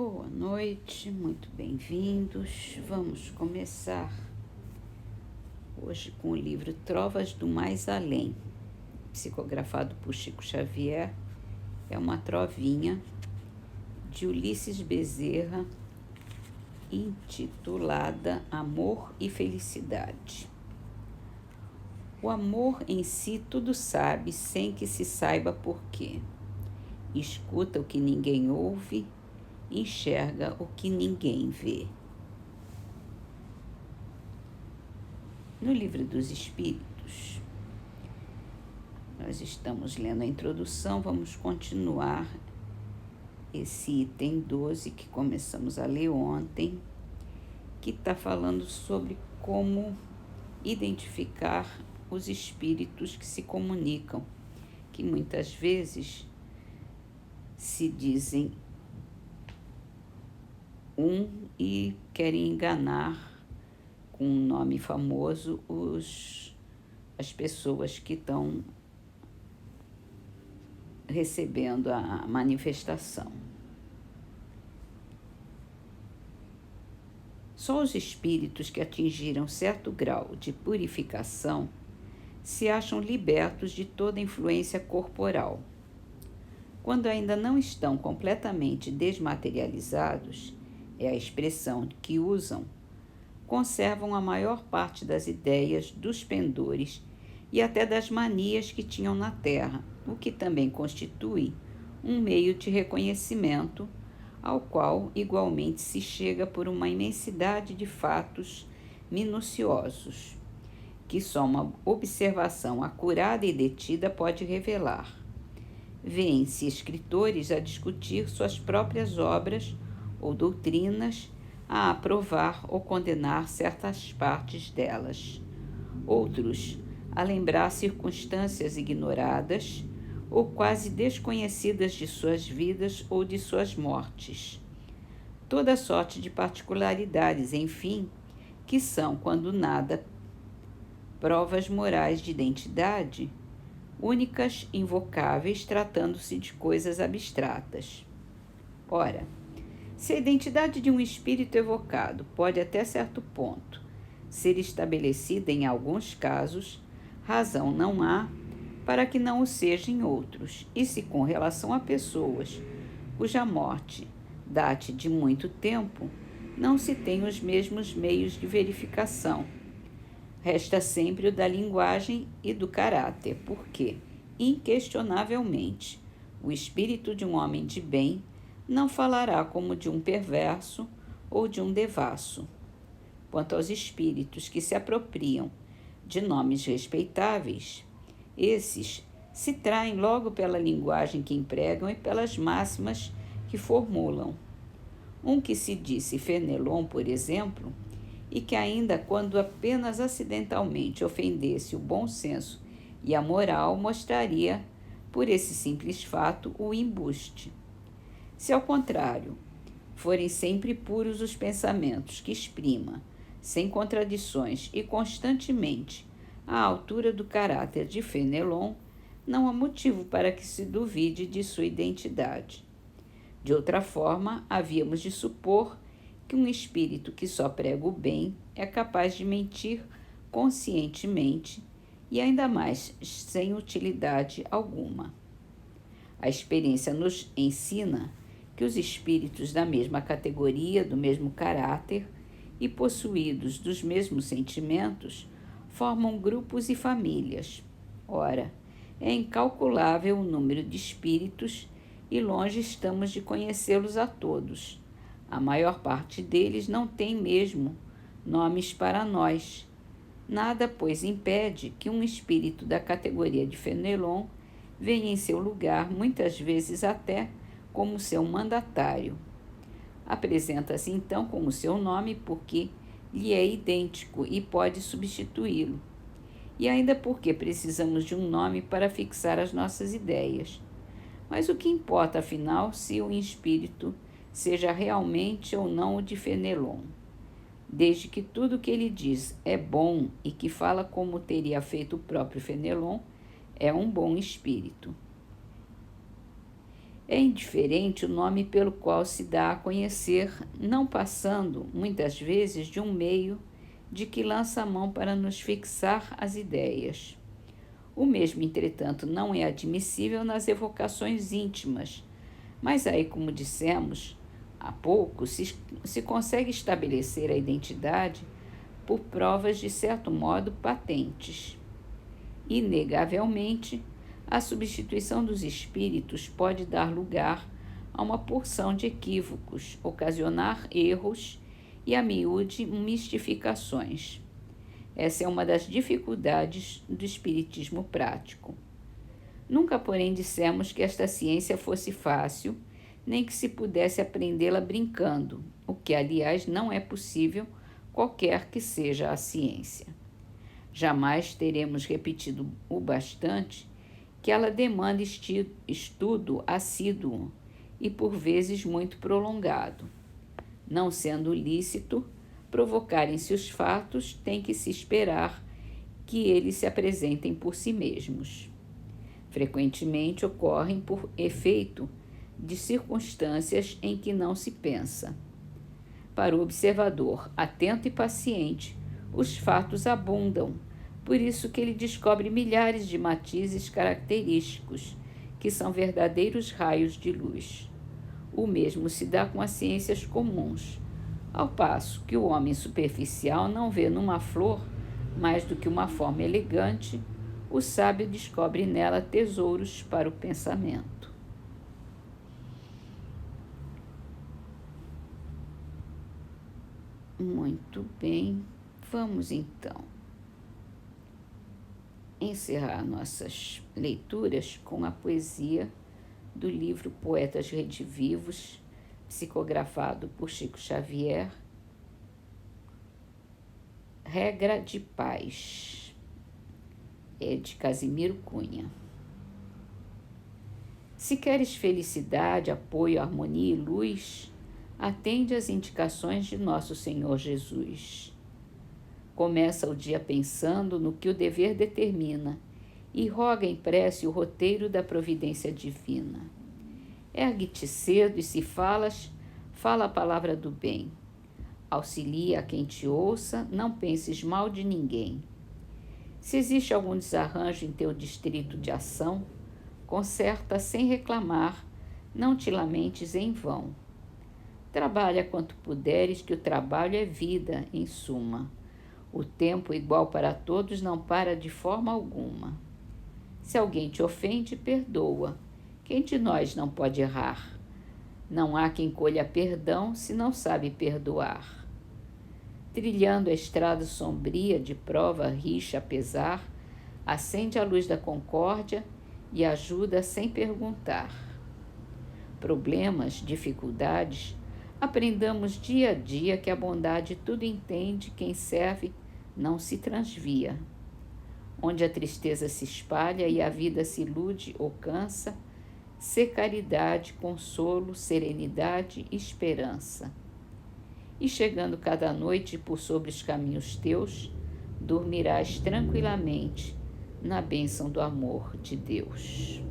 Boa noite, muito bem-vindos. Vamos começar hoje com o livro Trovas do Mais Além, psicografado por Chico Xavier. É uma trovinha de Ulisses Bezerra, intitulada Amor e Felicidade. O amor em si tudo sabe, sem que se saiba por quê. Escuta o que ninguém ouve, enxerga o que ninguém vê. No Livro dos Espíritos, nós estamos lendo a introdução, vamos continuar esse item 12 que começamos a ler ontem, que está falando sobre como identificar os espíritos que se comunicam, que muitas vezes se dizem e querem enganar com um nome famoso as pessoas que estão recebendo a manifestação. Só os espíritos que atingiram certo grau de purificação se acham libertos de toda influência corporal. Quando ainda não estão completamente desmaterializados, é a expressão que usam, conservam a maior parte das ideias, dos pendores e até das manias que tinham na Terra, o que também constitui um meio de reconhecimento ao qual igualmente se chega por uma imensidade de fatos minuciosos, que só uma observação acurada e detida pode revelar. Vêem-se escritores a discutir suas próprias obras ou doutrinas, a aprovar ou condenar certas partes delas. Outros a lembrar circunstâncias ignoradas ou quase desconhecidas de suas vidas ou de suas mortes. Toda sorte de particularidades, enfim, que são, quando nada, provas morais de identidade, únicas, invocáveis, tratando-se de coisas abstratas. Ora, se a identidade de um espírito evocado pode, até certo ponto, ser estabelecida em alguns casos, razão não há para que não o seja em outros, e se com relação a pessoas cuja morte date de muito tempo, não se tem os mesmos meios de verificação. Resta sempre o da linguagem e do caráter, porque, inquestionavelmente, o espírito de um homem de bem não falará como de um perverso ou de um devasso. Quanto aos espíritos que se apropriam de nomes respeitáveis, esses se traem logo pela linguagem que empregam e pelas máximas que formulam. Um que se disse Fenelon, por exemplo, e que ainda quando apenas acidentalmente ofendesse o bom senso e a moral, mostraria, por esse simples fato, o embuste. Se, ao contrário, forem sempre puros os pensamentos que exprima, sem contradições e constantemente à altura do caráter de Fenelon, não há motivo para que se duvide de sua identidade. De outra forma, havíamos de supor que um espírito que só prega o bem é capaz de mentir conscientemente e ainda mais sem utilidade alguma. A experiência nos ensina que os espíritos da mesma categoria, do mesmo caráter e possuídos dos mesmos sentimentos formam grupos e famílias. Ora, é incalculável o número de espíritos e longe estamos de conhecê-los a todos. A maior parte deles não tem mesmo nomes para nós. Nada, pois, impede que um espírito da categoria de Fenelon venha em seu lugar, muitas vezes até como seu mandatário. Apresenta-se então com o seu nome porque lhe é idêntico e pode substituí-lo. E ainda porque precisamos de um nome para fixar as nossas ideias. Mas o que importa, afinal, se o espírito seja realmente ou não o de Fenelon? Desde que tudo o que ele diz é bom e que fala como teria feito o próprio Fenelon, é um bom espírito. É indiferente o nome pelo qual se dá a conhecer, não passando, muitas vezes, de um meio de que lança a mão para nos fixar as ideias. O mesmo, entretanto, não é admissível nas evocações íntimas, mas aí, como dissemos há pouco, se consegue estabelecer a identidade por provas de certo modo patentes. Inegavelmente, a substituição dos espíritos pode dar lugar a uma porção de equívocos, ocasionar erros e, a miúde, mistificações. Essa é uma das dificuldades do espiritismo prático. Nunca, porém, dissemos que esta ciência fosse fácil, nem que se pudesse aprendê-la brincando, o que, aliás, não é possível, qualquer que seja a ciência. Jamais teremos repetido o bastante que ela demanda estudo assíduo e, por vezes, muito prolongado. Não sendo lícito provocarem-se os fatos, tem que se esperar que eles se apresentem por si mesmos. Frequentemente ocorrem por efeito de circunstâncias em que não se pensa. Para o observador atento e paciente, os fatos abundam, por isso que ele descobre milhares de matizes característicos, que são verdadeiros raios de luz. O mesmo se dá com as ciências comuns, ao passo que o homem superficial não vê numa flor mais do que uma forma elegante, o sábio descobre nela tesouros para o pensamento. Muito bem, vamos então encerrar nossas leituras com a poesia do livro Poetas Redivivos, psicografado por Chico Xavier, Regra de Paz, de Casimiro Cunha. Se queres felicidade, apoio, harmonia e luz, atende às indicações de nosso Senhor Jesus. Começa o dia pensando no que o dever determina e roga em prece o roteiro da providência divina. Ergue-te cedo e, se falas, fala a palavra do bem. Auxilia a quem te ouça, não penses mal de ninguém. Se existe algum desarranjo em teu distrito de ação, conserta sem reclamar, não te lamentes em vão. Trabalha quanto puderes, que o trabalho é vida, em suma. O tempo igual para todos não para de forma alguma. Se alguém te ofende, perdoa. Quem de nós não pode errar? Não há quem colha perdão se não sabe perdoar. Trilhando a estrada sombria de prova, rixa, pesar, acende a luz da concórdia e ajuda sem perguntar. Problemas, dificuldades, aprendamos dia a dia que a bondade tudo entende, quem serve não se transvia. Onde a tristeza se espalha e a vida se ilude ou cansa, sê caridade, consolo, serenidade e esperança. E chegando cada noite por sobre os caminhos teus, dormirás tranquilamente na bênção do amor de Deus.